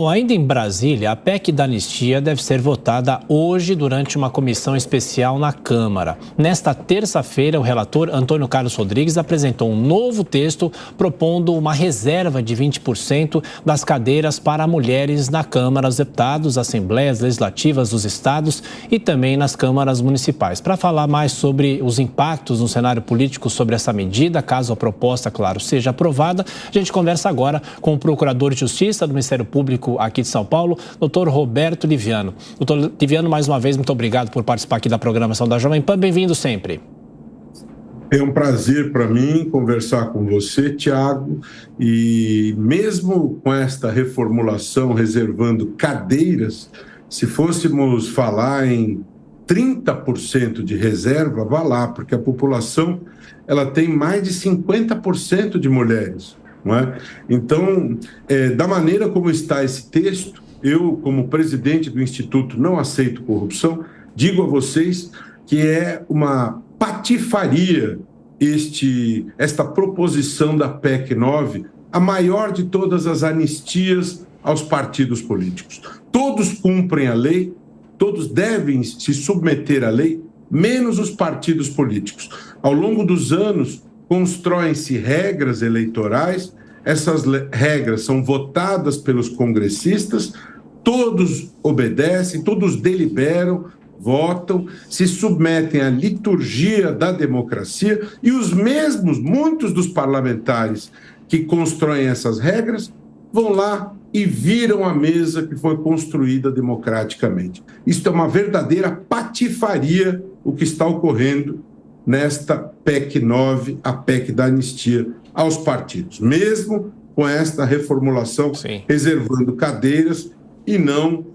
Bom, ainda em Brasília, a PEC da anistia deve ser votada hoje durante uma comissão especial na Câmara. Nesta terça-feira, o relator Antônio Carlos Rodrigues apresentou um novo texto propondo uma reserva de 20% das cadeiras para mulheres na Câmara dos Deputados, Assembleias Legislativas dos Estados e também nas câmaras municipais. Para falar mais sobre os impactos no cenário político sobre essa medida, caso a proposta, claro, seja aprovada, a gente conversa agora com o Procurador de Justiça do Ministério Público aqui de São Paulo, doutor Roberto Liviano. Doutor Liviano, mais uma vez, muito obrigado por participar aqui da programação da Jovem Pan. Bem-vindo sempre. É um prazer para mim conversar com você, Tiago, e mesmo com esta reformulação reservando cadeiras, se fôssemos falar em 30% de reserva, vá lá, porque a população ela tem mais de 50% de mulheres. Não é? Então, da maneira como está esse texto, eu, como presidente do Instituto Não Aceito Corrupção, digo a vocês que é uma patifaria esta proposição da PEC 9, a maior de todas as anistias aos partidos políticos. Todos cumprem a lei, todos devem se submeter à lei, menos os partidos políticos. Ao longo dos anos, constroem-se regras eleitorais, essas regras são votadas pelos congressistas, todos obedecem, todos deliberam, votam, se submetem à liturgia da democracia e os mesmos, muitos dos parlamentares que constroem essas regras, vão lá e viram a mesa que foi construída democraticamente. Isso é uma verdadeira patifaria o que está ocorrendo nesta PEC 9, a PEC da anistia aos partidos, mesmo com esta reformulação, sim, reservando cadeiras e não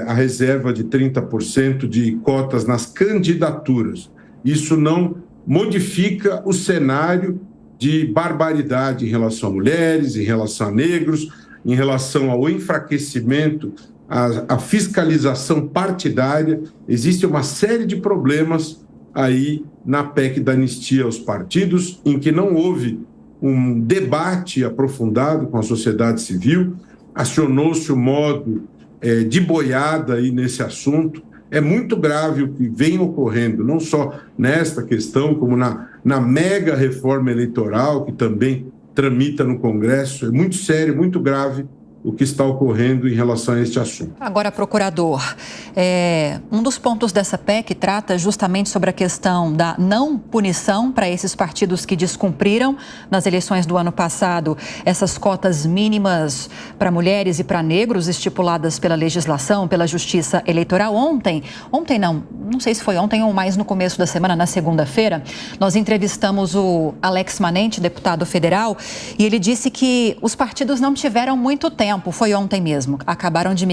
a reserva de 30% de cotas nas candidaturas. Isso não modifica o cenário de barbaridade em relação a mulheres, em relação a negros, em relação ao enfraquecimento, à fiscalização partidária. Existe uma série de problemas aí na PEC da anistia aos partidos, em que não houve um debate aprofundado com a sociedade civil, acionou-se o modo de boiada aí nesse assunto. É muito grave o que vem ocorrendo, não só nesta questão, como na mega reforma eleitoral, que também tramita no Congresso. É muito sério, muito grave o que está ocorrendo em relação a este assunto. Agora, procurador, um dos pontos dessa PEC trata justamente sobre a questão da não punição para esses partidos que descumpriram nas eleições do ano passado essas cotas mínimas para mulheres e para negros estipuladas pela legislação, pela Justiça Eleitoral. Ontem não sei se foi ontem ou mais no começo da semana, na segunda-feira, nós entrevistamos o Alex Manente, deputado federal, e ele disse que os partidos não tiveram muito tempo. Foi ontem mesmo, acabaram de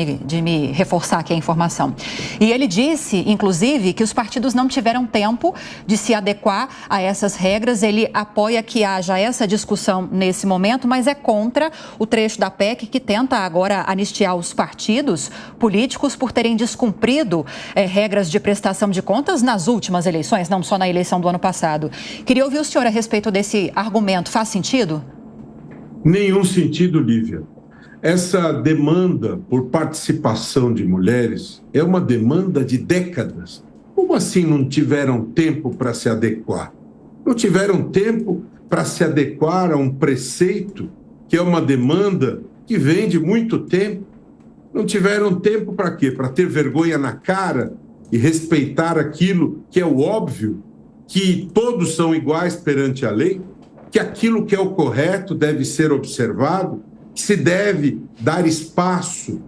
me reforçar aqui a informação. E ele disse, inclusive, que os partidos não tiveram tempo de se adequar a essas regras. Ele apoia que haja essa discussão nesse momento, mas é contra o trecho da PEC que tenta agora anistiar os partidos políticos por terem descumprido regras de prestação de contas nas últimas eleições, não só na eleição do ano passado. Queria ouvir o senhor a respeito desse argumento. Faz sentido? Nenhum sentido, Lívia. Essa demanda por participação de mulheres é uma demanda de décadas. Como assim não tiveram tempo para se adequar? Não tiveram tempo para se adequar a um preceito que é uma demanda que vem de muito tempo? Não tiveram tempo para quê? Para ter vergonha na cara e respeitar aquilo que é o óbvio, que todos são iguais perante a lei, que aquilo que é o correto deve ser observado, que se deve dar espaço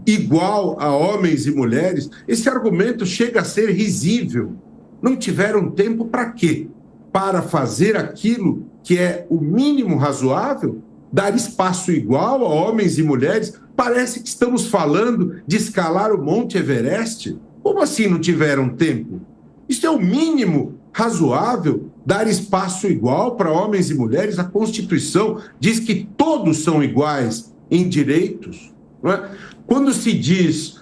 igual a homens e mulheres. Esse argumento chega a ser risível. Não tiveram tempo para quê? Para fazer aquilo que é o mínimo razoável, dar espaço igual a homens e mulheres. Parece que estamos falando de escalar o Monte Everest. Como assim não tiveram tempo? Isso é o mínimo razoável, dar espaço igual para homens e mulheres. A Constituição diz que todos são iguais em direitos. Não é? Quando se diz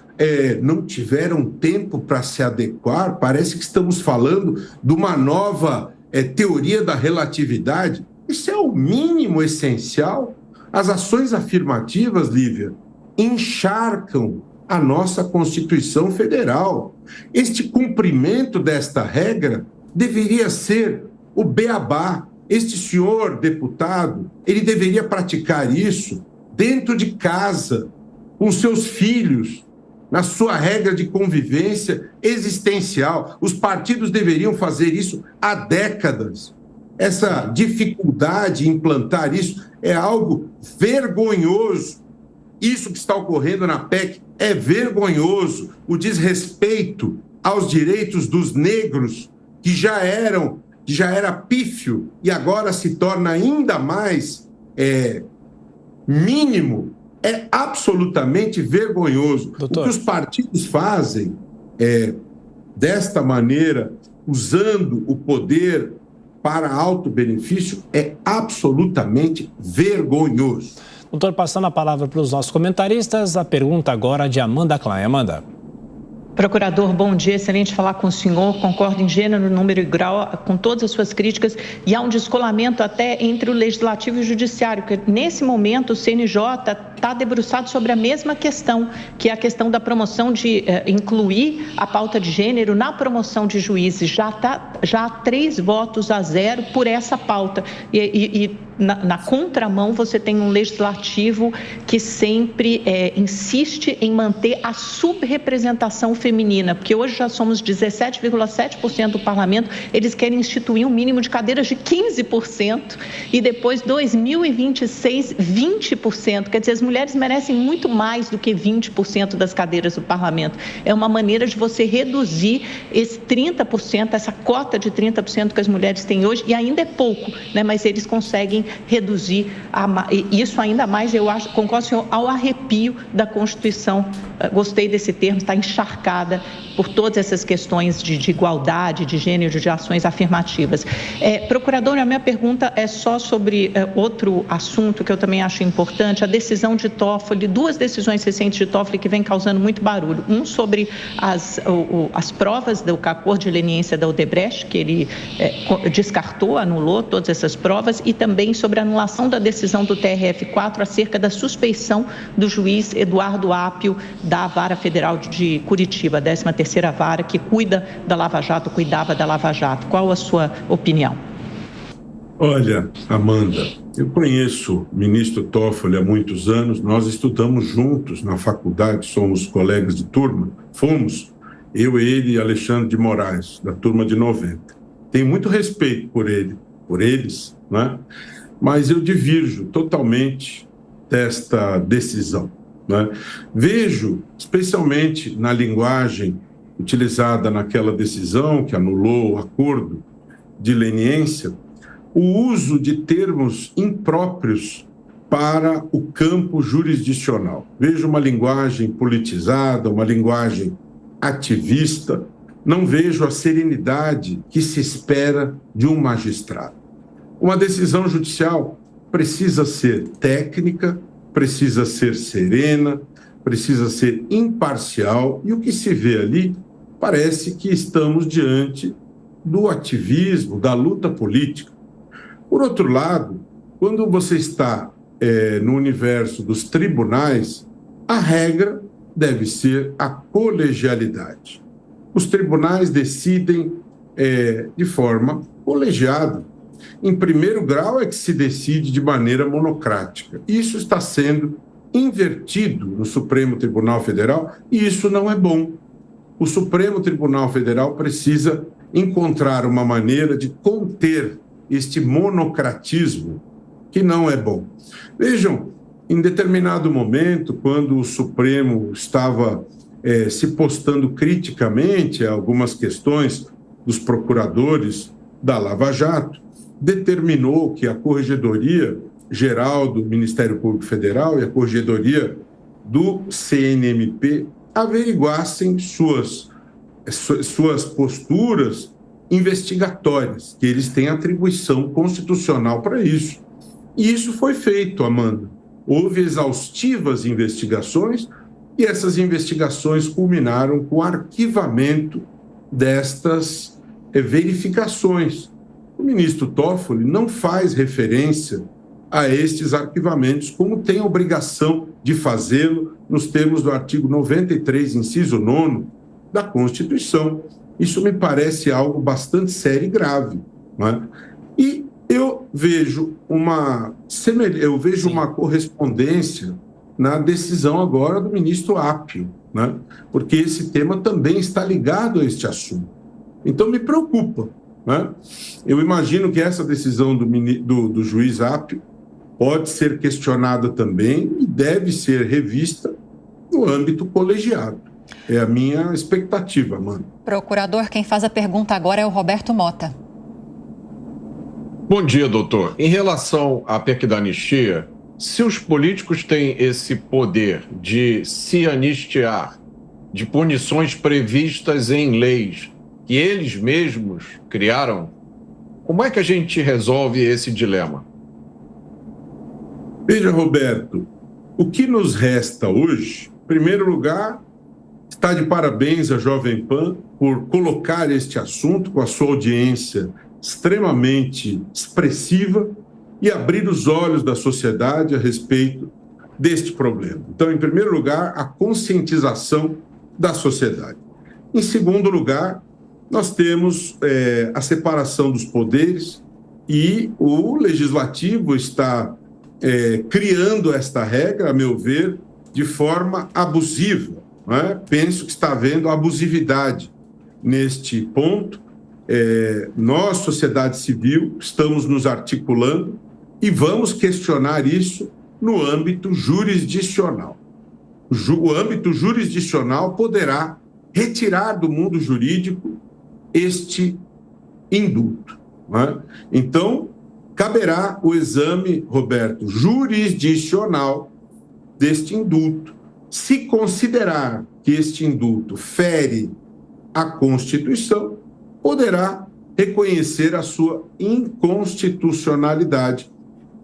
não tiveram tempo para se adequar, parece que estamos falando de uma nova teoria da relatividade. Isso é o mínimo essencial. As ações afirmativas, Lívia, encharcam a nossa Constituição Federal. Este cumprimento desta regra deveria ser o beabá. Este senhor deputado, ele deveria praticar isso dentro de casa, com seus filhos, na sua regra de convivência existencial. Os partidos deveriam fazer isso há décadas. Essa dificuldade em implantar isso é algo vergonhoso. Isso que está ocorrendo na PEC é vergonhoso. O desrespeito aos direitos dos negros, que já era pífio e agora se torna ainda mais mínimo, é absolutamente vergonhoso. Doutor. O que os partidos fazem desta maneira, usando o poder para auto-benefício, é absolutamente vergonhoso. Doutor, passando a palavra para os nossos comentaristas, a pergunta agora de Amanda Klein. Amanda. Procurador, bom dia, excelente falar com o senhor, concordo em gênero, número e grau com todas as suas críticas e há um descolamento até entre o Legislativo e o Judiciário, porque nesse momento o CNJ está debruçado sobre a mesma questão, que é a questão da promoção de incluir a pauta de gênero na promoção de juízes. Já há 3 votos a 0 por essa pauta e na contramão você tem um Legislativo que sempre insiste em manter a subrepresentação feminina, porque hoje já somos 17,7% do parlamento, eles querem instituir um mínimo de cadeiras de 15% e depois 2026, 20%. Quer dizer, as mulheres merecem muito mais do que 20% das cadeiras do parlamento. É uma maneira de você reduzir esse 30%, essa cota de 30% que as mulheres têm hoje, e ainda é pouco, né? Mas eles conseguem reduzir isso ainda mais, eu acho, concordo, senhor, ao arrepio da Constituição. Gostei desse termo, está encharcada por todas essas questões de igualdade, de gênero, de ações afirmativas. Procurador, a minha pergunta é só sobre outro assunto que eu também acho importante, a decisão de Toffoli, 2 decisões recentes de Toffoli que vem causando muito barulho. Um sobre as provas do acordo de leniência da Odebrecht, que ele descartou, anulou todas essas provas, e também sobre a anulação da decisão do TRF4 acerca da suspeição do juiz Eduardo Apio da Vara Federal de Curitiba, a 13ª Vara, que cuidava da Lava Jato. Qual a sua opinião? Olha, Amanda, eu conheço o ministro Toffoli há muitos anos, nós estudamos juntos na faculdade, somos colegas de turma, eu, ele e Alexandre de Moraes, da turma de 90. Tenho muito respeito por eles, né? Mas eu divirjo totalmente desta decisão, né? Vejo, especialmente na linguagem utilizada naquela decisão que anulou o acordo de leniência, o uso de termos impróprios para o campo jurisdicional. Vejo uma linguagem politizada, uma linguagem ativista, não vejo a serenidade que se espera de um magistrado. Uma decisão judicial precisa ser técnica, precisa ser serena, precisa ser imparcial, e o que se vê ali parece que estamos diante do ativismo, da luta política. Por outro lado, quando você está no universo dos tribunais, a regra deve ser a colegialidade. Os tribunais decidem de forma colegiada. Em primeiro grau é que se decide de maneira monocrática. Isso está sendo invertido no Supremo Tribunal Federal e isso não é bom. O Supremo Tribunal Federal precisa encontrar uma maneira de conter este monocratismo que não é bom. Vejam, em determinado momento, quando o Supremo estava se postando criticamente a algumas questões dos procuradores da Lava Jato, determinou que a Corregedoria Geral do Ministério Público Federal e a Corregedoria do CNMP averiguassem suas posturas investigatórias, que eles têm atribuição constitucional para isso. E isso foi feito, Amanda. Houve exaustivas investigações e essas investigações culminaram com o arquivamento destas verificações. O ministro Toffoli não faz referência a estes arquivamentos, como tem a obrigação de fazê-lo nos termos do artigo 93, inciso 9 da Constituição. Isso me parece algo bastante sério e grave, não é? E eu vejo uma correspondência na decisão agora do ministro Appio, né? Porque esse tema também está ligado a este assunto. Então, me preocupa, né? Eu imagino que essa decisão do juiz Appio pode ser questionada também e deve ser revista no âmbito colegiado. É a minha expectativa, mano. Procurador, quem faz a pergunta agora é o Roberto Mota. Bom dia, doutor. Em relação à PEC da anistia, se os políticos têm esse poder de se anistiar de punições previstas em leis que eles mesmos criaram, como é que a gente resolve esse dilema? Veja, Roberto, o que nos resta hoje, em primeiro lugar, está de parabéns a Jovem Pan por colocar este assunto com a sua audiência extremamente expressiva e abrir os olhos da sociedade a respeito deste problema. Então, em primeiro lugar, a conscientização da sociedade. Em segundo lugar, nós temos a separação dos poderes e o Legislativo está criando esta regra, a meu ver, de forma abusiva. Não é? Penso que está havendo abusividade neste ponto. Nós, sociedade civil, estamos nos articulando e vamos questionar isso no âmbito jurisdicional. O âmbito jurisdicional poderá retirar do mundo jurídico este indulto. Não é? Então, caberá o exame, Roberto, jurisdicional deste indulto. Se considerar que este indulto fere a Constituição, poderá reconhecer a sua inconstitucionalidade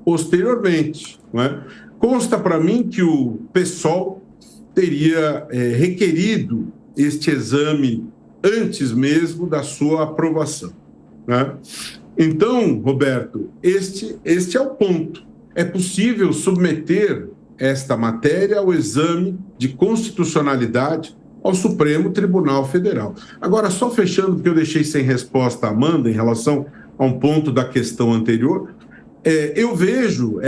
posteriormente. Não é? Consta para mim que o PSOL teria requerido este exame antes mesmo da sua aprovação. Né? Então, Roberto, este é o ponto. É possível submeter esta matéria ao exame de constitucionalidade ao Supremo Tribunal Federal. Agora, só fechando, porque eu deixei sem resposta a Amanda em relação a um ponto da questão anterior, eu vejo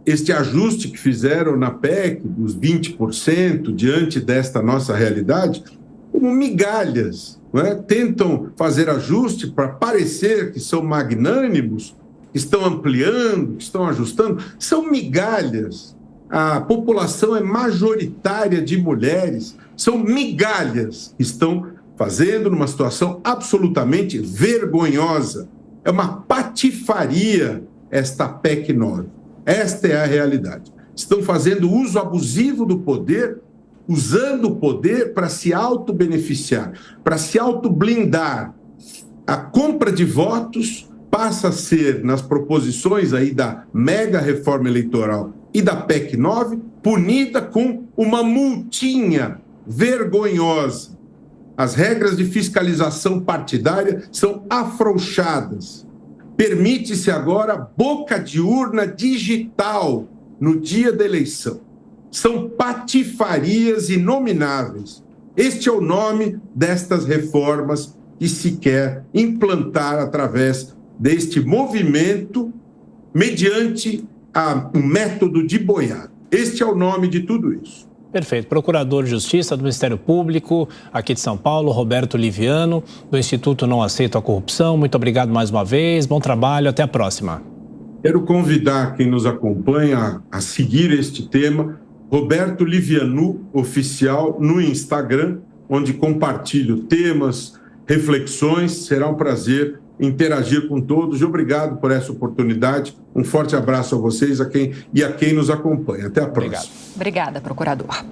este ajuste que fizeram na PEC, dos 20%, diante desta nossa realidade, como migalhas. Não é? Tentam fazer ajuste para parecer que são magnânimos, que estão ampliando, que estão ajustando. São migalhas. A população é majoritária de mulheres. São migalhas que estão fazendo numa situação absolutamente vergonhosa. É uma patifaria esta PEC 9. Esta é a realidade. Estão fazendo uso abusivo do poder, usando o poder para se auto-beneficiar, para se auto-blindar. A compra de votos passa a ser, nas proposições aí da mega reforma eleitoral e da PEC 9, punida com uma multinha vergonhosa. As regras de fiscalização partidária são afrouxadas. Permite-se agora boca de urna digital no dia da eleição. São patifarias inomináveis. Este é o nome destas reformas que se quer implantar através deste movimento mediante um método de boiada. Este é o nome de tudo isso. Perfeito. Procurador de Justiça do Ministério Público, aqui de São Paulo, Roberto Liviano, do Instituto Não Aceito a Corrupção. Muito obrigado mais uma vez. Bom trabalho. Até a próxima. Quero convidar quem nos acompanha a seguir este tema, Roberto Liviano Oficial, no Instagram, onde compartilho temas, reflexões. Será um prazer interagir com todos. E obrigado por essa oportunidade. Um forte abraço a vocês e a quem nos acompanha. Até a próxima. Obrigada, procurador.